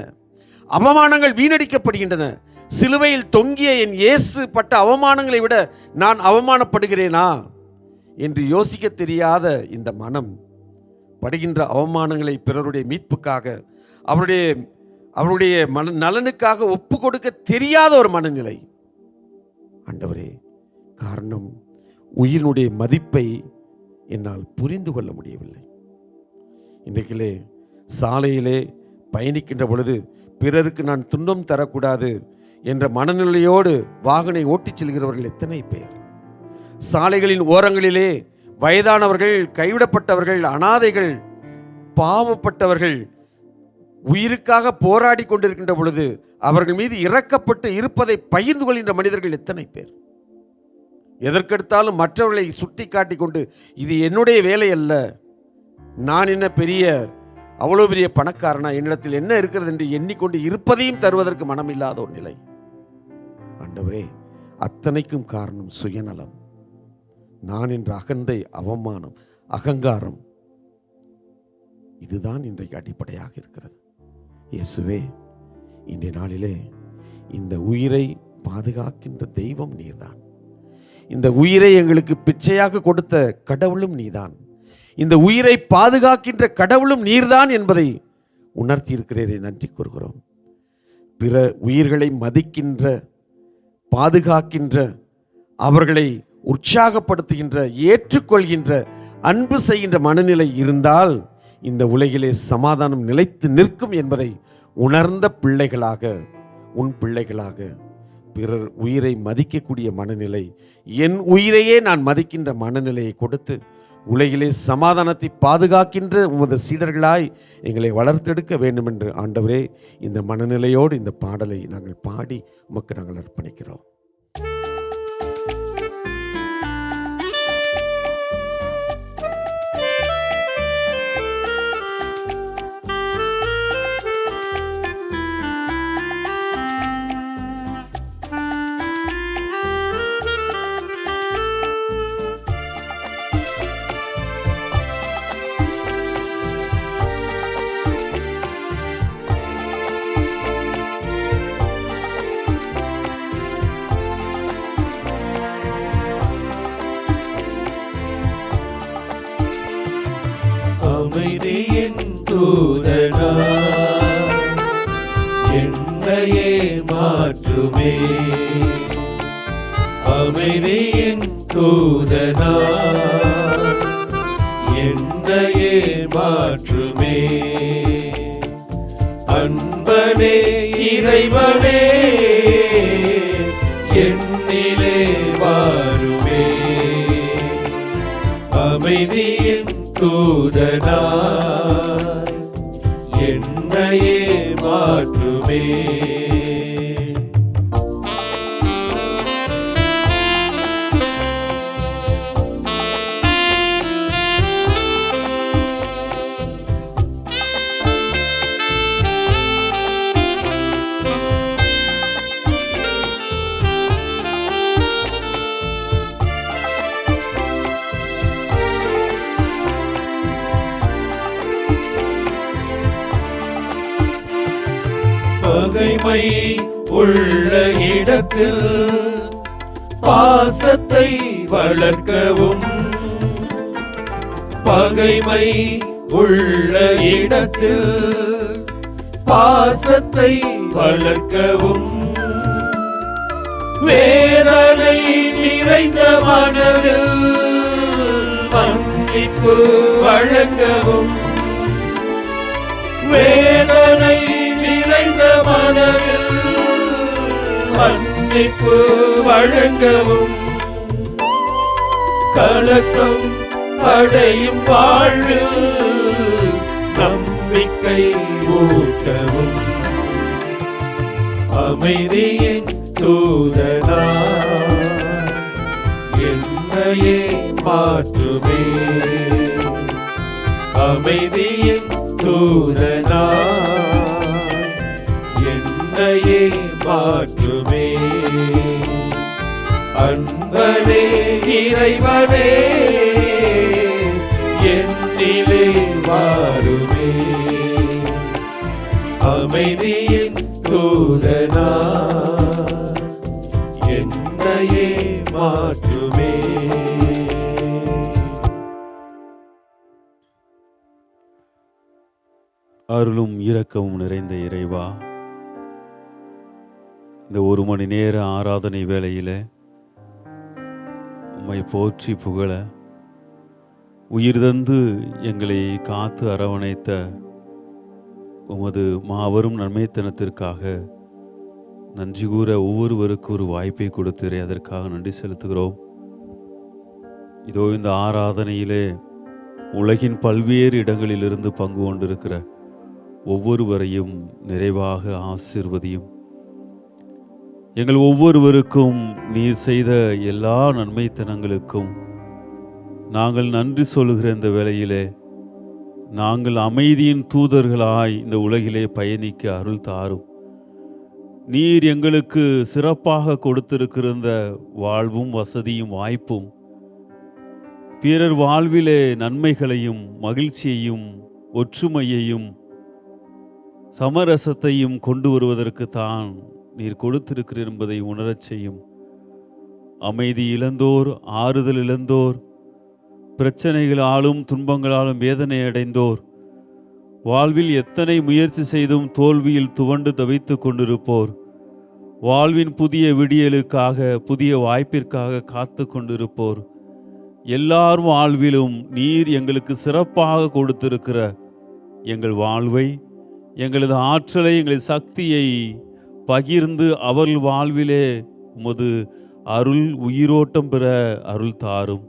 Speaker 5: அவமானங்கள் வீணடிக்கப்படுகின்றன. சிலுவையில் தொங்கிய என் இயேசு பட்ட அவமானங்களை விட நான் அவமானப்படுகிறேனா என்று யோசிக்க தெரியாத இந்த மனம் படுகின்ற அவமானங்களை பிறருடைய மீட்புக்காக, அவருடைய நலனுக்காக ஒப்பு கொடுக்க தெரியாத ஒரு மனநிலை. ஆண்டவரே, காரணம் உயிரினுடைய மதிப்பை என்னால் புரிந்து கொள்ள முடியவில்லை. இன்றைக்கிலே சாலையிலே பயணிக்கின்ற பொழுது பிறருக்கு நான் துன்பம் தரக்கூடாது என்ற மனநிலையோடு வாகனை ஓட்டிச் செல்கிறவர்கள் எத்தனை பேர். சாலைகளின் ஓரங்களிலே வயதானவர்கள், கைவிடப்பட்டவர்கள், அனாதைகள், பாவப்பட்டவர்கள் உயிருக்காக போராடி கொண்டிருக்கின்ற பொழுது அவர்கள் மீது இரக்கப்பட்டு இருப்பதை பகிர்ந்து கொள்கின்ற மனிதர்கள் எத்தனை பேர். எதற்கெடுத்தாலும் மற்றவர்களை சுட்டி காட்டி கொண்டு இது என்னுடைய வேலை அல்ல, நான் என்ன பெரிய அவ்வளோ பெரிய பணக்காரனா, என்னிடத்தில் என்ன இருக்கிறது என்று எண்ணிக்கொண்டு இருப்பதையும் தருவதற்கு மனமில்லாத ஒரு நிலை. ஆண்டவரே, அத்தனைக்கும் காரணம் சுயநலம், நான் என்ற அகந்தை, அவமானம், அகங்காரம். இதுதான் இன்றைக்கு அடிப்படையாக இருக்கிறது. இயேசுவே, இன்றைய நாளிலே இந்த உயிரை பாதுகாக்கின்ற தெய்வம் நீர்தான். இந்த உயிரை எங்களுக்கு பிச்சையாக கொடுத்த கடவுளும் நீதான். இந்த உயிரை பாதுகாக்கின்ற கடவுளும் நீர்தான் என்பதை உணர்த்தி இருக்கிறீரே, நன்றி கூறுகிறோம். பிற உயிர்களை மதிக்கின்ற, பாதுகாக்கின்ற, அவர்களை உற்சாகப்படுத்துகின்ற, ஏற்றுக்கொள்கின்ற, அன்பு செய்கின்ற மனநிலை இருந்தால் இந்த உலகிலே சமாதானம் நிலைத்து நிற்கும் என்பதை உணர்ந்த பிள்ளைகளாக, உன் பிள்ளைகளாக பிறர் உயிரை மதிக்கக்கூடிய மனநிலை, என் உயிரையே நான் மதிக்கின்ற மனநிலையை கொடுத்து உலகிலே சமாதானத்தை பாதுகாக்கின்ற உமது சீடர்களாய் எங்களை வளர்த்தெடுக்க வேண்டும் என்று ஆண்டவரே, இந்த மனநிலையோடு இந்த பாடலை நாங்கள் பாடி உமக்கு நாங்கள் அர்ப்பணிக்கிறோம்.
Speaker 1: அமைதியின் தூதனா என்னையே மாற்றுமே, அமைதியின் தூதனா என்னையே மாற்றுமே, அன்பனே இறைவனே என்னிலே வாருமே, அமைதியின் தூதனாய் என்னையே மாற்றுமே. பகைமை உள்ள இடத்தில் பாசத்தை வளர்க்கவும், பகைமை உள்ள இடத்தில் பாசத்தை வளர்க்கவும், வேதனை நிறைந்த மனதில் மன்னிப்பு வழங்கவும், வேதனை நிறைந்த மனதில் மன்னிப்பு வழங்கவும், கலக்கம் அடையும் வாழ்வில் நம்பிக்கை ஊட்டவும், அமைதியின் தூதனா என்னையே மாற்றுமே, அமைதியின் தூதனா என்னையே மாற்றுமே, அன்பனே இறைவனே என்னிலே வாருமே, அமைதியின் தூதனா என்னையே மாற்றுமே.
Speaker 2: அருளும் இரக்கமும் நிறைந்த இறைவா, இந்த ஒரு மணி நேர ஆராதனை வேளையில் உம்மை போற்றி புகழ, உயிர் தந்து எங்களை காத்து அரவணைத்த உமது மாபெரும் நன்மைத்தனத்திற்காக நன்றி கூற ஒவ்வொருவருக்கு ஒரு வாய்ப்பை கொடுத்தீரே, அதற்காக நன்றி செலுத்துகிறோம். இதோ இந்த ஆராதனையிலே உலகின் பல்வேறு இடங்களிலிருந்து பங்கு கொண்டிருக்கிற ஒவ்வொருவரையும் நிறைவாக ஆசீர்வதியும். எங்கள் ஒவ்வொருவருக்கும் நீர் செய்த எல்லா நன்மைத்தனங்களுக்கும் நாங்கள் நன்றி சொல்லுகிற இந்த வேளையிலே நாங்கள் அமைதியின் தூதர்களாய் இந்த உலகிலே பயணிக்க அருள் தாரும். நீர் எங்களுக்கு சிறப்பாக கொடுத்திருக்கிற இந்த வாழ்வும் வசதியும் வாய்ப்பும் பிறர் வாழ்விலே நன்மைகளையும் மகிழ்ச்சியையும் ஒற்றுமையையும் சமரசத்தையும் கொண்டு வருவதற்கு தான் நீர் கொடுத்திருக்கிறீர் என்பதை உணரச் செய்யும். அமைதி இழந்தோர், ஆறுதல் இழந்தோர், பிரச்சனைகளாலும் துன்பங்களாலும் வேதனை அடைந்தோர், வாழ்வில் எத்தனை முயற்சி செய்தும் தோல்வியில் துவண்டு தவித்து கொண்டிருப்போர், வாழ்வின் புதிய விடியலுக்காக புதிய வாய்ப்பிற்காக காத்து கொண்டிருப்போர், எல்லார் வாழ்விலும் நீர் எங்களுக்கு சிறப்பாக கொடுத்திருக்கிற எங்கள் வாழ்வை, எங்களது ஆற்றலை, எங்களது சக்தியை பகிர்ந்து அவர்கள் வாழ்விலே உமது அருள் உயிரோட்டம் பெற அருள் தாரும்.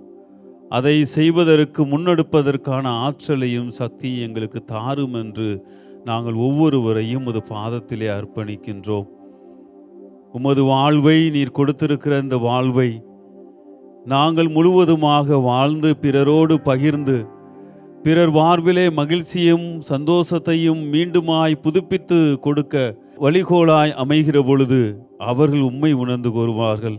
Speaker 2: அதை செய்வதற்கு முன்னெடுப்பதற்கான ஆற்றலையும் சக்தியை எங்களுக்கு தாரும் என்று நாங்கள் ஒவ்வொருவரையும் உமது பாதத்திலே அர்ப்பணிக்கின்றோம். உமது வாழ்வை நீர் கொடுத்திருக்கிற இந்த வாழ்வை நாங்கள் முழுவதுமாக வாழ்ந்து பிறரோடு பகிர்ந்து பிறர் வாழ்விலே மகிழ்ச்சியும் சந்தோஷத்தையும் மீண்டுமாய் புதுப்பித்து கொடுக்க வழிகோலாய் அமைகிற பொழுது அவர்கள் உம்மை உணர்ந்து கொள்வார்கள்.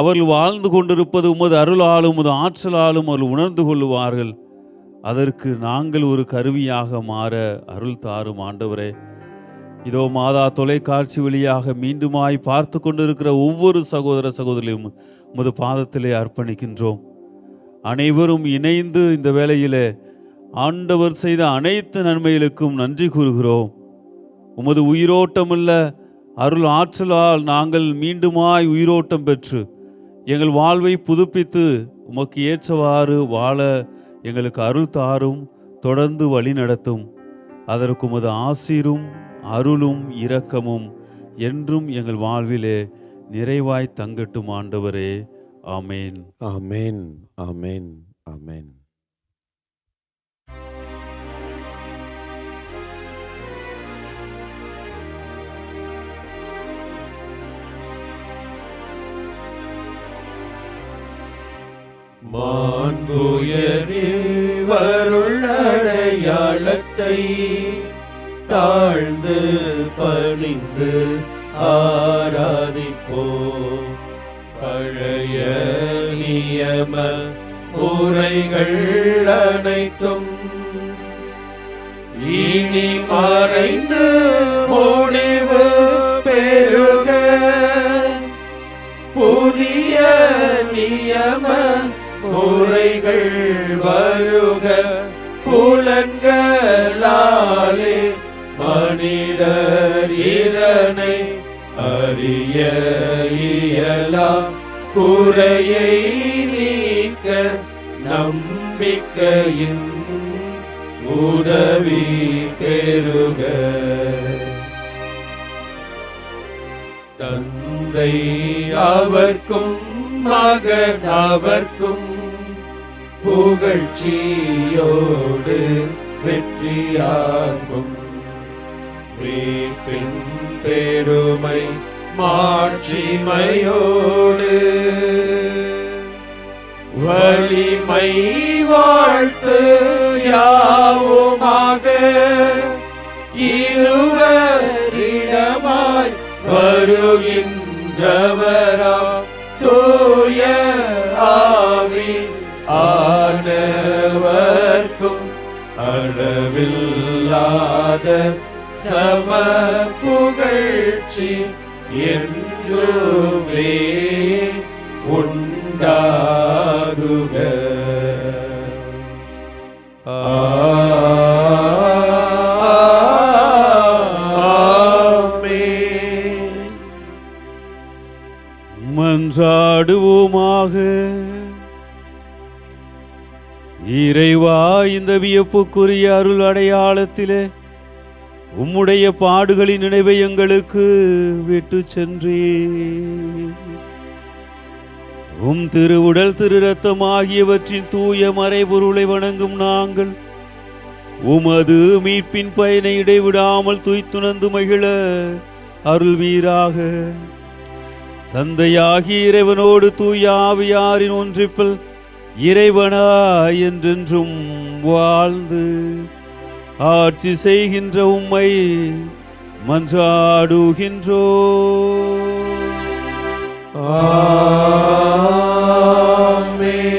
Speaker 2: அவர்கள் வாழ்ந்து கொண்டிருப்பது உமது அருளாலும் உமது ஆற்றலாலும் அவர்கள் உணர்ந்து கொள்வார்கள். அதற்கு நாங்கள் ஒரு கருவியாக மாற அருள் தாரும் ஆண்டவரே. இதோ மாதா தொலைக்காட்சி வழியாக மீண்டுமாய் பார்த்து கொண்டிருக்கிற ஒவ்வொரு சகோதர சகோதரியும் உமது பாதத்திலே அர்ப்பணிக்கின்றோம். அனைவரும் இணைந்து இந்த வேளையிலே ஆண்டவர் செய்த அனைத்து நன்மைகளுக்கும் நன்றி கூறுகிறோம். உமது உயிரோட்டமுள்ள அருள் ஆற்றலால் நாங்கள் மீண்டுமாய் உயிரோட்டம் பெற்று எங்கள் வாழ்வை புதுப்பித்து உமக்கு ஏற்றவாறு வாழ எங்களுக்கு அருள் தாரும், தொடர்ந்து வழி நடத்தும். அதற்கு உமது ஆசீரும் அருளும் இரக்கமும் என்றும் எங்கள் வாழ்விலே நிறைவாய் தங்கட்டும் ஆண்டவரே. ஆமேன்,
Speaker 5: ஆமேன், ஆமேன், ஆமேன்.
Speaker 1: மாண்புயரில் வருள் அடையாளத்தை தாழ்ந்து பணிந்து ஆராதிப்போம். பழைய நியம முறைகள் அனைத்தும் இனி மறைந்து முடிவு பெறுக. புதிய நியம முறைகள் வருக. புலன்களாலே மனிதர் இதனை அறிய இயலாம். குறையை நீக்க நம்பிக்கையின் உதவி பெறுக. தந்தை அவர்க்கும் மகன் அவர்க்கும் புகழ்ச்சியோடு வெற்றியாகும். மீட்பின் பெருமை மாட்சிமையோடு வலிமை வாழ்த்து யாவுமாக. இருவரிடமாய் வருகின்றவராம் தூய ஆவி ஆனவர்க்கும் அளவில்லாத சம புகழ்ச்சி என்றுமே உண்டாகுக. ஆமென்.
Speaker 2: மன்றாடுவோமாக. இறைவா, இந்த வியப்புக்குரிய அருள் அடையாளத்திலே உம்முடைய பாடுகளின் நினைவை எங்களுக்கு விட்டு சென்றே. உம் திருவுடல் திரு ரத்தம் ஆகியவற்றின் தூய மறைபொருளை வணங்கும் நாங்கள் உமது மீட்பின் பயனை இடைவிடாமல் துய்த்துணர்ந்து மகிழ அருள்வீராக. தந்தையாகிய இறைவனோடு தூய ஆவியாரின் ஒன்றிப்பில் இறைவனாய் என்றென்றும் வாழ்ந்து ஆட்சி செய்கின்ற உம்மை மன்றாடுகின்றோ.
Speaker 1: ஆமென்.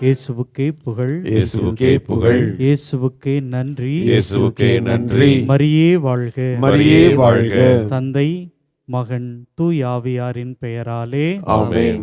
Speaker 4: இயேசுவுக்கே புகழ்,
Speaker 5: இயேசுவுக்கே புகழ்,
Speaker 4: இயேசுவுக்கே நன்றி,
Speaker 5: இயேசுவுக்கே நன்றி.
Speaker 4: மரியே வாழ்க,
Speaker 5: மரியே வாழ்க.
Speaker 4: தந்தை மகன் தூய் ஆவியாரின் பெயராலே
Speaker 5: ஆமென்.